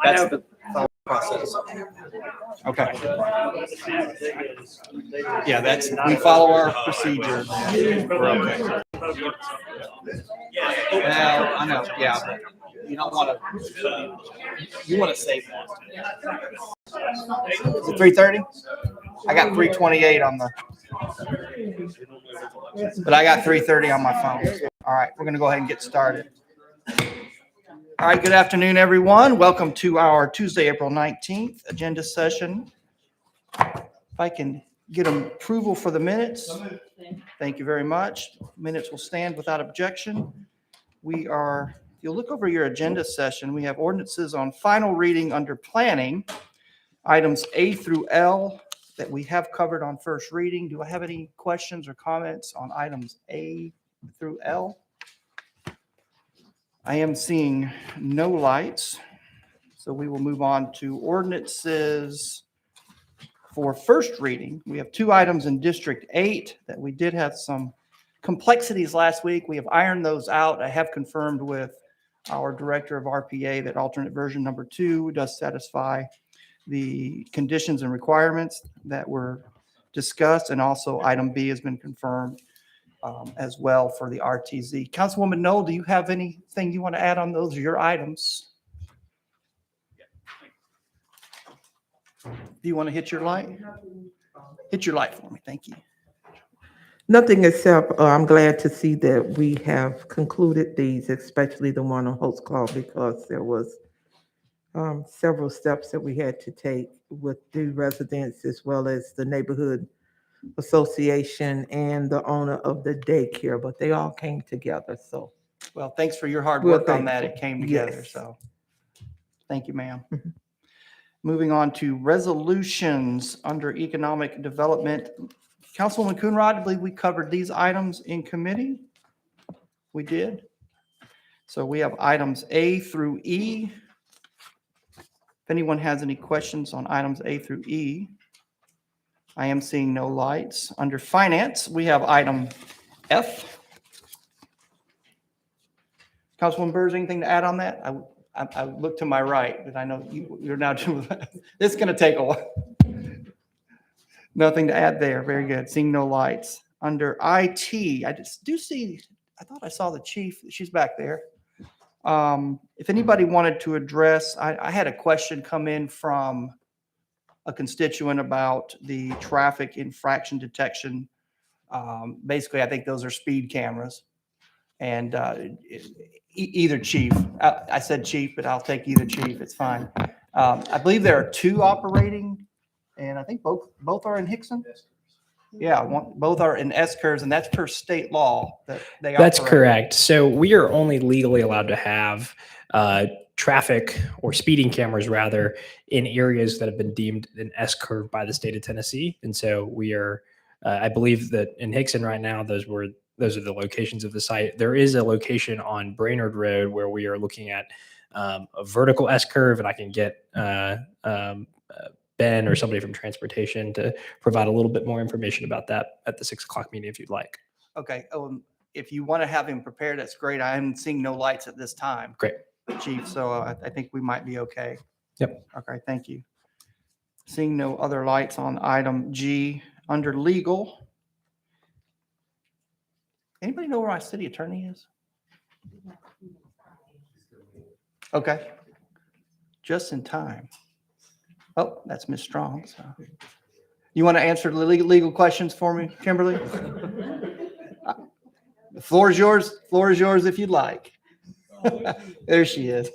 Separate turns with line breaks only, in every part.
That's the thought process. Okay. Yeah, we follow our procedure. We're okay. Now, I know, yeah, but you don't want to, you want to save that. Is it 3:30? I got 3:28 on but I got 3:30 on my phone. So, all right, we're going to go ahead and get started. All right, good afternoon, everyone. Welcome to our Tuesday, April 19th agenda session. If I can get approval for the minutes. Thank you very much. Minutes will stand without objection. If you'll look over your agenda session, we have ordinances on final reading under planning, items A through L that we have covered on first reading. Do I have any questions or comments on items A through L? I am seeing no lights, so we will move on to ordinances for first reading. We have two items in District 8 that we did have some complexities last week. We have ironed those out. I have confirmed with our director of RPA that alternate version number 2 does satisfy the conditions and requirements that were discussed, and also item B has been confirmed as well for the RTZ. Councilwoman Knoll, do you have anything you want to add on those? Are your items? Do you want to hit your light? Hit your light for me. Thank you.
Nothing except I'm glad to see that we have concluded these, especially the one on Holt's Claw, because there was several steps that we had to take with the residents as well as the neighborhood association and the owner of the daycare, but they all came together. So,
well, thanks for your hard work on that. It came together. Yes. So thank you, ma'am. Mm-hmm. Moving on to resolutions under economic development. Councilwoman Coonrod, I believe we covered these items in committee. We did. So we have items A through E. If anyone has any questions on items A through E, I am seeing no lights. Under finance, we have item F. Councilwoman Burrs, anything to add on that? I look to my right, but I know you're now doing that. This is going to take a while. Nothing to add there. Very good. Seeing no lights. Under IT, I thought I saw the chief. She's back there. If anybody wanted to address, I had a question come in from a constituent about the traffic infraction detection. Basically, I think those are speed cameras. And either chief. I said chief, but I'll take either chief. It's fine. I believe there are two operating, and I think both are in Hickson. Yeah, both are in S-curves, and that's per state law that they
That's
operate.
correct. So we are only legally allowed to have traffic or speeding cameras, rather, in areas that have been deemed an S-curve by the state of Tennessee. And so we are, I believe that in Hickson right now, those are the locations of the site. There is a location on Brainerd Road where we are looking at a vertical S-curve, and I can get Ben or somebody from transportation to provide a little bit more information about that at the 6 o'clock meeting if you'd like.
Okay. If you want to have him prepared, that's great. I am seeing no lights at this time.
Great.
Chief, so I think we might be okay.
Yep.
Okay, thank you. Seeing no other lights on item G. Under legal, anybody know where our city attorney is? Okay. Just in time. Oh, that's Ms. Strong. So, you want to answer the legal questions for me, Kimberly? The floor is yours. Floor is yours if you'd like. There she is.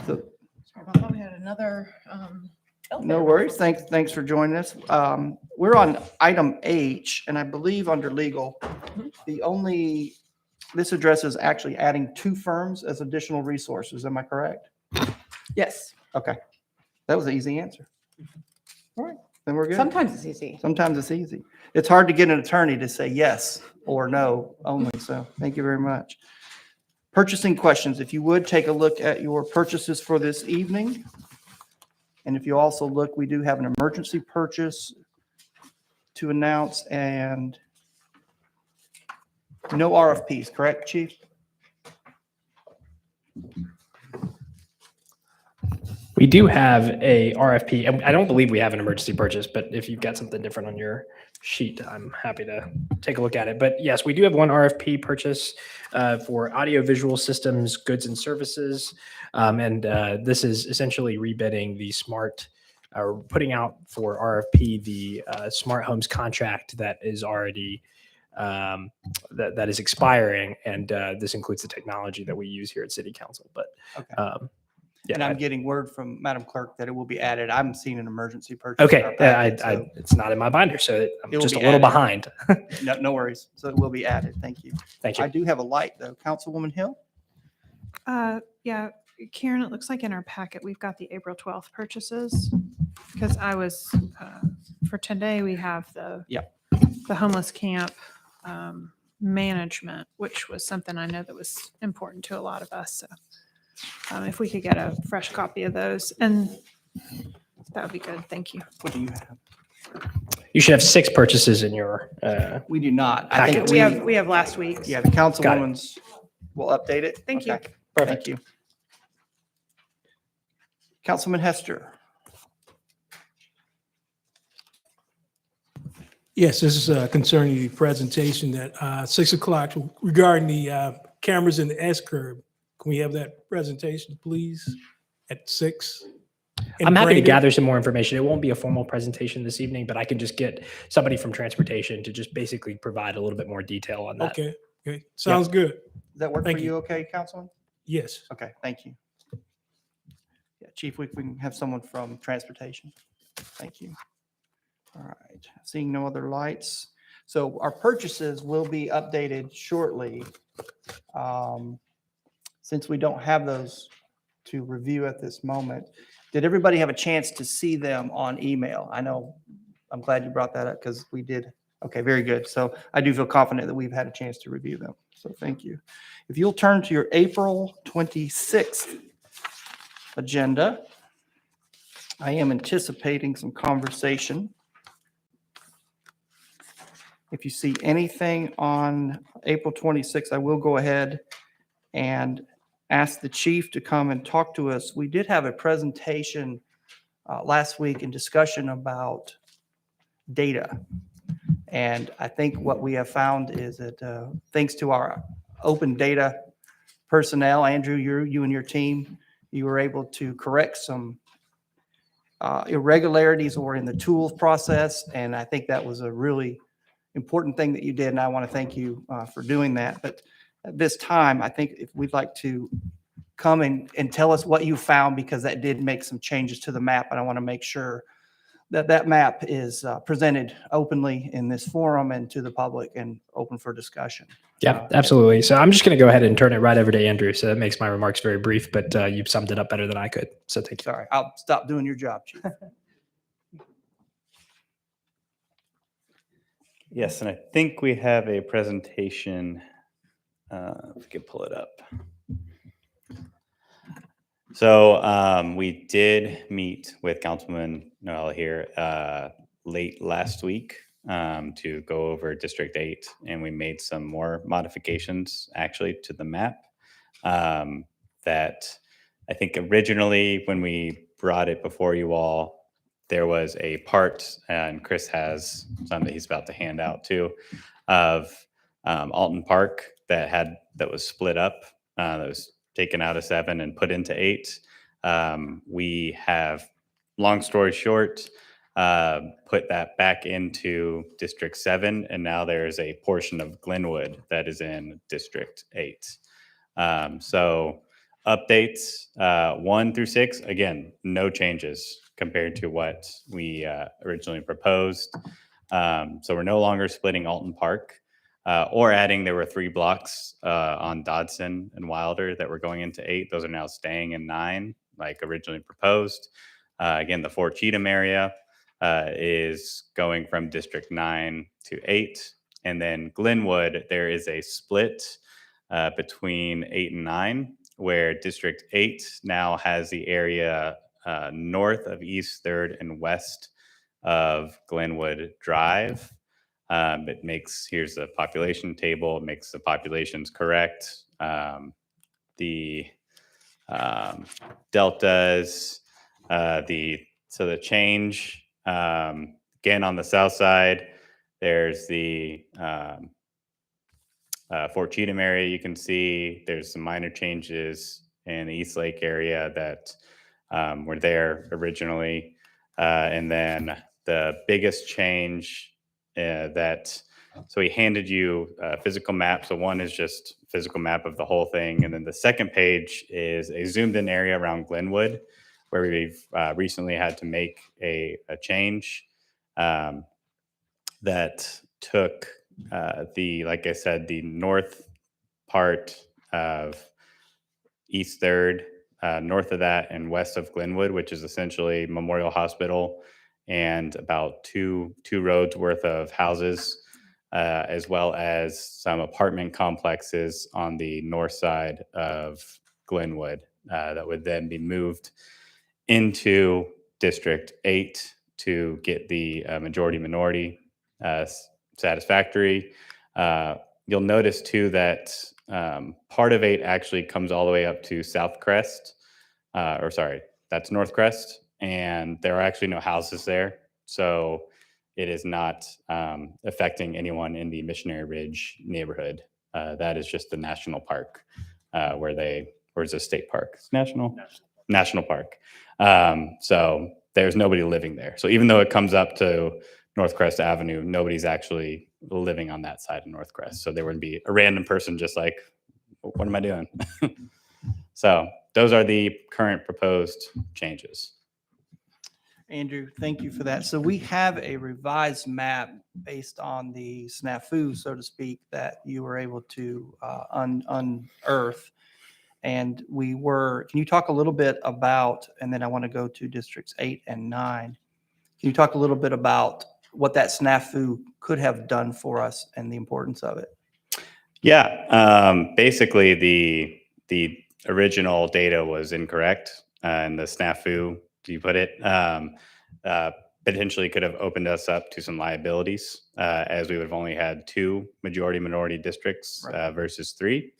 So,
sorry about that. We had another.
No worries. Thanks for joining us. We're on item H, and I believe under legal, this addresses actually adding 2 firms as additional resources. Am I correct?
Yes.
Okay. That was an easy answer. All right. Then we're good.
Sometimes it's easy.
Sometimes it's easy. It's hard to get an attorney to say yes or no only. So thank you very much. Purchasing questions. If you would take a look at your purchases for this evening. And if you also look, we do have an emergency purchase to announce and no RFPs, correct, Chief?
We do have a RFP. And I don't believe we have an emergency purchase, but if you've got something different on your sheet, I'm happy to take a look at it. But yes, we do have one RFP purchase for audiovisual systems, goods and services. This is essentially rebidding the putting out for RFP the smart homes contract that is already that is expiring, and this includes the technology that we use here at City Council. But
Okay.
yeah,
And I'm getting word from Madam Clerk that it will be added. I'm seeing an emergency purchase. in
okay.
our packet, so
It's not in my binder, so I'm
It will
just a
be
little
added.
behind.
No worries. So it will be added. Thank you.
Thank
I
you.
do have a light though. Councilwoman Hill?
Yeah, Karen, it looks like in our packet, we've got the April 12th purchases. Because for today, we have the homeless camp management, which was something I know that was important to a lot of us. So if we could get a fresh copy of those, and that would be good. Thank you.
What do you have?
You should have 6 purchases in your.
We do not. I think
Packet.
We have last week's.
Yeah, the councilwoman's will update it.
Thank you.
Okay.
Perfect.
Thank you. Councilman Hester.
Yes, this is concerning the presentation that 6 o'clock regarding the cameras in the S-curve. Can we have that presentation, please, at 6?
I'm happy to
Brandon?
gather some more information. It won't be a formal presentation this evening, but I can just get somebody from transportation to just basically provide a little bit more detail on that.
Okay, sounds good.
Does that work for
Thank
you
you.
okay, Councilman?
Yes.
Okay, thank you. Yeah, Chief, we can have someone from transportation. Thank you. All right, seeing no other lights. So our purchases will be updated shortly. Since we don't have those to review at this moment, did everybody have a chance to see them on email? I know, I'm glad you brought that up because we did. Okay, very good. So I do feel confident that we've had a chance to review them. So thank you. If you'll turn to your April 26th agenda, I am anticipating some conversation. If you see anything on April 26th, I will go ahead and ask the chief to come and talk to us. We did have a presentation last week in discussion about data. And I think what we have found is that thanks to our open data personnel, Andrew, you and your team, you were able to correct some irregularities or in the tools process. And I think that was a really important thing that you did. And I want to thank you for doing that. But at this time, I think if we'd like to come and tell us what you found, because that did make some changes to the map. And I want to make sure that that map is presented openly in this forum and to the public and open for discussion.
Yeah, absolutely. So I'm just going to go ahead and turn it right over to Andrew. So that makes my remarks very brief, but you've summed it up better than I could. So thank you.
Sorry, I'll stop doing your job, Chief.
Yes, and I think we have a presentation. If we could pull it up. So we did meet with Councilman Noel here late last week to go over District 8, and we made some more modifications actually to the map that I think originally when we brought it before you all, there was a part, and Chris has some that he's about to hand out too, of Alton Park that was split up, that was taken out of 7 and put into 8. We have, long story short, put that back into District 7, and now there is a portion of Glenwood that is in District 8. So updates 1 through 6, again, no changes compared to what we originally proposed. So we're no longer splitting Alton Park or adding. There were 3 blocks on Dodson and Wilder that were going into 8. Those are now staying in 9, like originally proposed. Again, the Fort Cheatham area is going from District 9 to 8. And then Glenwood, there is a split between 8 and 9, where District 8 now has the area north of East 3rd and west of Glenwood Drive. It makes, here's the population table, it makes the populations correct. The deltas The change, again, on the south side, there's the Fort Cheatham area. You can see there's some minor changes in the East Lake area that were there originally. And then the biggest change so he handed you a physical map. So one is just physical map of the whole thing. And then the second page is a zoomed in area around Glenwood, where we've recently had to make a change that took like I said, the north part of East 3rd, north of that and west of Glenwood, which is essentially Memorial Hospital and about two roads worth of houses, as well as some apartment complexes on the north side of Glenwood that would then be moved into District 8 to get the majority-minority satisfactory. You'll notice too that part of 8 actually comes all the way up to South Crest, that's North Crest, and there are actually no houses there. So it is not affecting anyone in the Missionary Ridge neighborhood. That is just the national park where's a state park? It's national park. So there's nobody living there. So even though it comes up to North Crest Avenue, nobody's actually living on that side of North Crest. So there wouldn't be a random person just like, what am I doing? So those are the current proposed changes.
Andrew, thank you for that. So we have a revised map based on the snafu, so to speak, that you were able to unearth. And can you talk a little bit about, and then I want to go to districts 8 and 9. Can you talk a little bit about what that snafu could have done for us and the importance of it?
Yeah, basically the original data was incorrect, and the snafu, you put it, potentially could have opened us up to some liabilities, as we would have only had 2 majority-minority districts versus 3.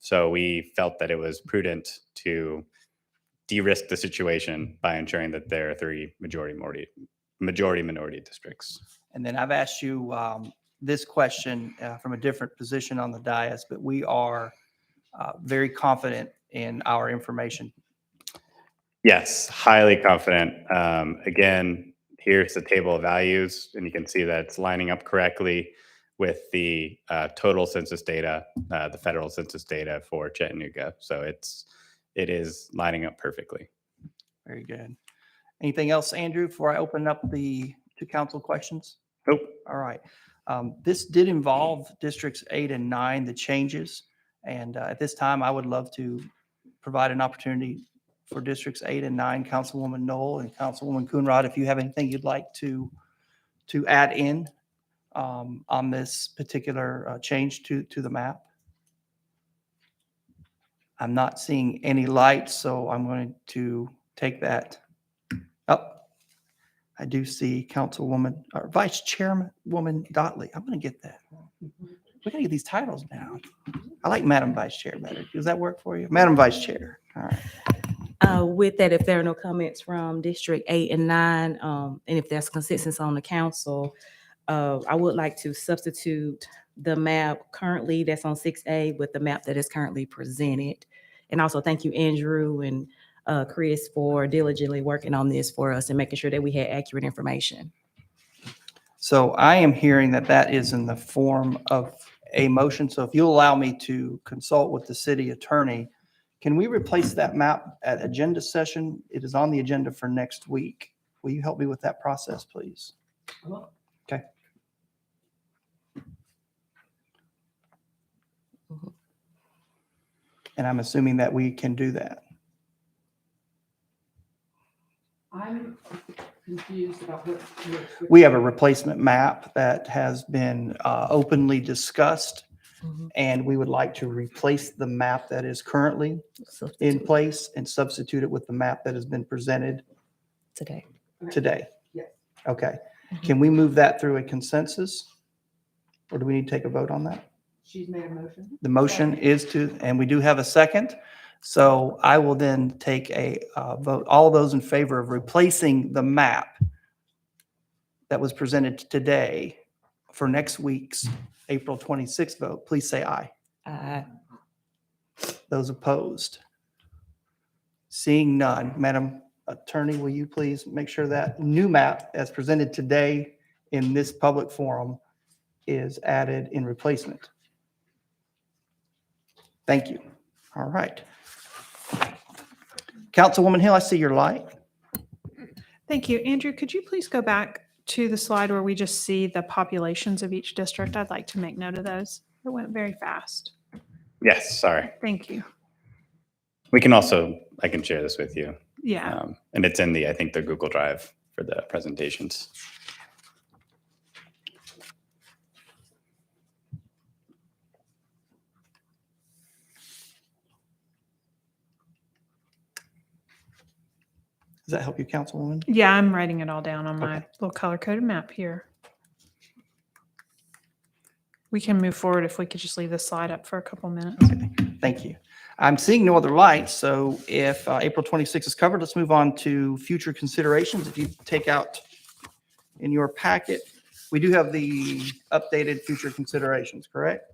So we felt that it was prudent to de-risk the situation by ensuring that there are 3 majority-minority districts.
And then I've asked you this question from a different position on the dais, but we are very confident in our information.
Yes, highly confident. Again, here's the table of values, and you can see that it's lining up correctly with the total census data, the federal census data for Chattanooga. So it is lining up perfectly.
Very good. Anything else, Andrew, before I open up to council questions?
Nope.
All right. This did involve districts 8 and 9, the changes. And at this time, I would love to provide an opportunity for districts 8 and 9, Councilwoman Knoll and Councilwoman Coonrod, if you have anything you'd like to add in on this particular change to the map. I'm not seeing any lights, so I'm going to take that. Oh, I do see Councilwoman or Vice Chairwoman Dotley. I'm going to get that. We got to get these titles down. I like Madam Vice Chair better. Does that work for you? Madam Vice Chair. All right.
With that, if there are no comments from District 8 and 9, and if there's consensus on the council, I would like to substitute the map currently that's on 6A with the map that is currently presented. And also thank you, Andrew and Chris, for diligently working on this for us and making sure that we had accurate information.
So I am hearing that is in the form of a motion. So if you'll allow me to consult with the city attorney, can we replace that map at agenda session? It is on the agenda for next week. Will you help me with that process, please? Okay. And I'm assuming that we can do that.
I'm confused about what.
We have a replacement map that has been openly discussed, and we would like to replace the map that is currently in place and substitute it with the map that has been presented
Today.
Yes.
Okay. Can we move that through a consensus? Or do we need to take a vote on that?
She's made a motion.
The motion is and we do have a second. So I will then take a vote. All those in favor of replacing the map that was presented today for next week's April 26th vote, please say aye. Those opposed? Seeing none. Madam Attorney, will you please make sure that new map as presented today in this public forum is added in replacement? Thank you. All right. Councilwoman Hill, I see your light.
Thank you. Andrew, could you please go back to the slide where we just see the populations of each district? I'd like to make note of those. It went very fast.
Yes, sorry.
Thank you.
We can also, I can share this with you.
Yeah.
And it's in the, I think, the Google Drive for the presentations.
Does that help you, Councilwoman?
Yeah, I'm writing it all down on my
Okay.
little color-coded map here. We can move forward if we could just leave this slide up for a couple minutes.
Thank you. I'm seeing no other lights, so if April 26th is covered, let's move on to future considerations. If you take out in your packet, we do have the updated future considerations, correct?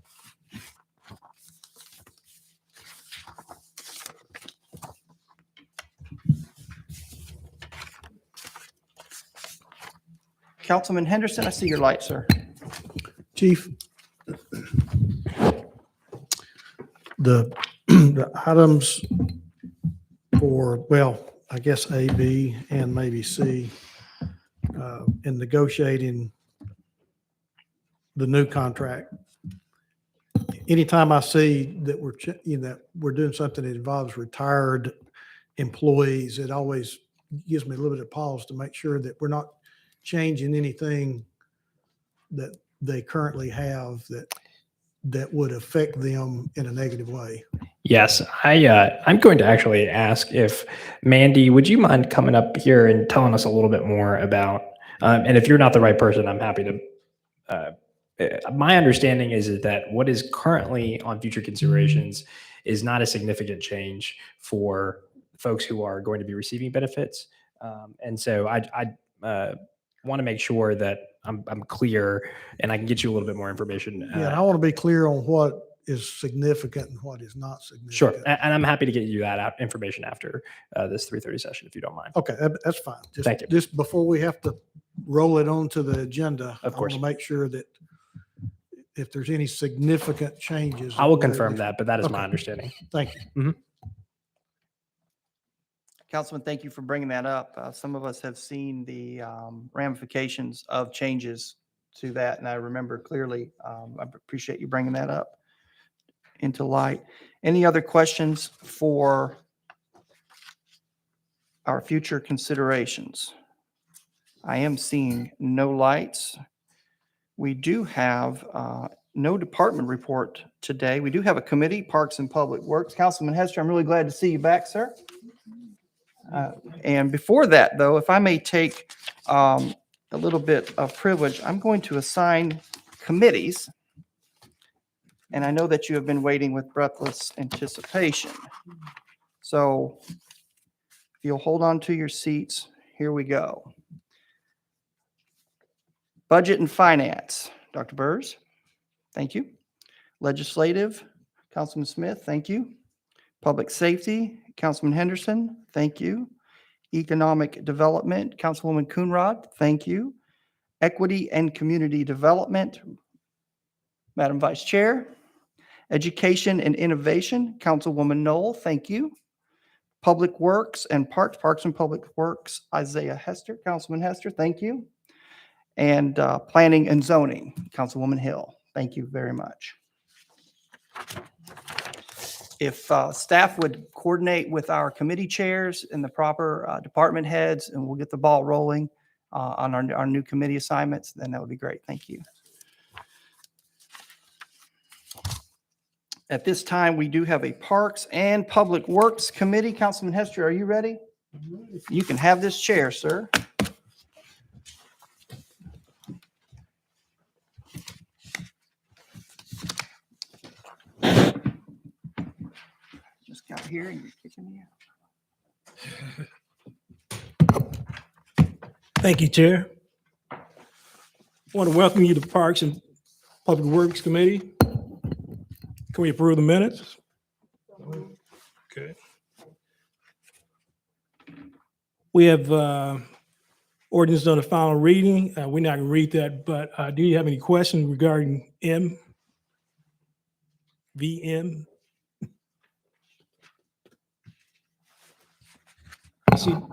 Councilman Henderson, I see your light, sir.
Chief, the items for, well, I guess A, B, and maybe C, in negotiating the new contract. Anytime I see that we're doing something that involves retired employees, it always gives me a little bit of pause to make sure that we're not changing anything that they currently have that would affect them in a negative way.
Yes, I'm going to actually ask if Mandy, would you mind coming up here and telling us a little bit more about, and if you're not the right person, I'm happy to. My understanding is that what is currently on future considerations is not a significant change for folks who are going to be receiving benefits. And so I want to make sure that I'm clear and I can get you a little bit more information.
Yeah, and I want to be clear on what is significant and what is not significant.
Sure. And I'm happy to get you that information after this 3:30 session, if you don't mind.
Okay, that's fine.
Thank you.
Just before we have to roll it onto the agenda,
Of course.
I want to make sure that if there's any significant changes.
I will confirm that, but that is my
Okay.
understanding.
Thank you.
Councilman, thank you for bringing that up. Some of us have seen the ramifications of changes to that, and I remember clearly. I appreciate you bringing that up into light. Any other questions for our future considerations? I am seeing no lights. We do have no department report today. We do have a committee, Parks and Public Works. Councilman Hester, I'm really glad to see you back, sir. And before that, though, if I may take a little bit of privilege, I'm going to assign committees. And I know that you have been waiting with breathless anticipation. So if you'll hold on to your seats, here we go. Budget and Finance, Dr. Burrs, thank you. Legislative, Councilman Smith, thank you. Public Safety, Councilman Henderson, thank you. Economic Development, Councilwoman Coonrod, thank you. Equity and Community Development, Madam Vice Chair. Education and Innovation, Councilwoman Knoll, thank you. Public Works and Parks and Public Works, Isaiah Hester, Councilman Hester, thank you. And Planning and Zoning, Councilwoman Hill, thank you very much. If staff would coordinate with our committee chairs and the proper department heads, and we'll get the ball rolling on our new committee assignments, then that would be great. Thank you. At this time, we do have a Parks and Public Works Committee. Councilman Hester, are you ready? You can have this chair, sir. Just got here and you're kicking me out.
Thank you, Chair. I want to welcome you to Parks and Public Works Committee. Can we approve the minutes? Okay. We have ordinance on the final reading. We're not going to read that, but do you have any questions regarding VM?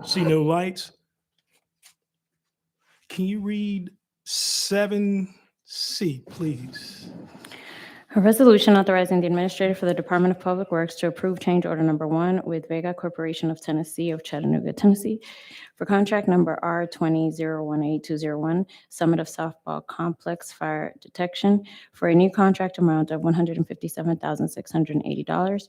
See no lights. Can you read 7C, please?
A resolution authorizing the administrator for the Department of Public Works to approve change order number 1 with Vega Corporation of Tennessee of Chattanooga, Tennessee, for contract number R20018201, Summit of Softball Complex Fire Detection, for a new contract amount of $157,680,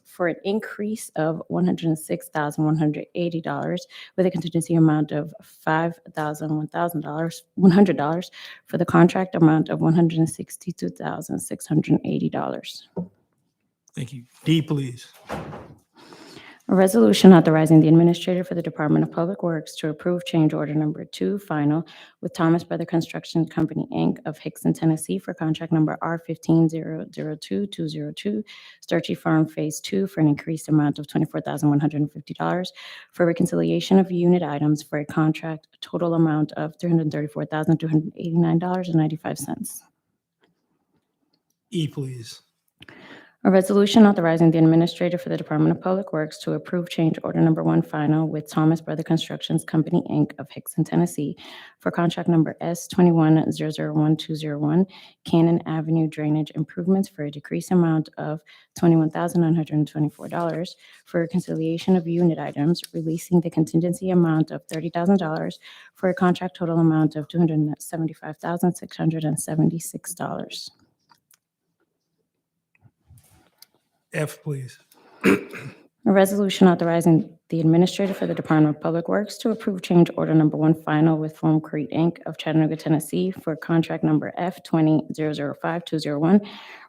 for an increase of $106,180, with a contingency amount of $100 for the contract amount of $162,680.
Thank you. D, please.
A resolution authorizing the administrator for the Department of Public Works to approve change order number 2 final with Thomas Brother Construction Company, Inc. of Hickson, Tennessee for contract number R1500202, Sturkey Farm Phase 2 for an increased amount of $24,150 for reconciliation of unit items for a contract total amount of $334,289.95.
E, please.
A resolution authorizing the administrator for the Department of Public Works to approve change order number 1 final with Thomas Brother Constructions Company, Inc. of Hickson, Tennessee for contract number S21001201, Cannon Avenue Drainage Improvements for a decreased amount of $21,924 for reconciliation of unit items, releasing the contingency amount of $30,000 for a contract total amount of $275,676.
F, please.
A resolution authorizing the administrator for the Department of Public Works to approve change order number 1 final with Foam Creek, Inc. of Chattanooga, Tennessee for contract number F2005201,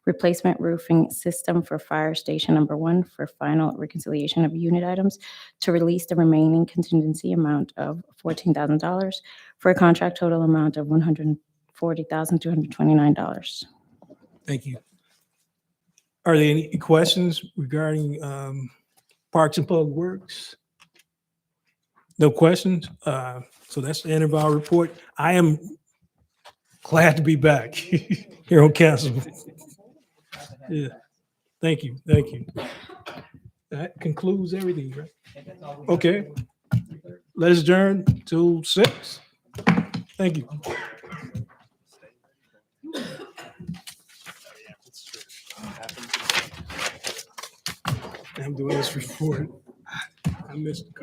replacement roofing system for fire station number 1 for final reconciliation of unit items to release the remaining contingency amount of $14,000 for a contract total amount of $140,229.
Thank you. Are there any questions regarding Parks and Public Works? No questions? So that's the end of our report. I am glad to be back here on council. Yeah. Thank you. Thank you. That concludes everything, right? Okay. Let us adjourn till 6. Thank you. I'm doing this report. I missed.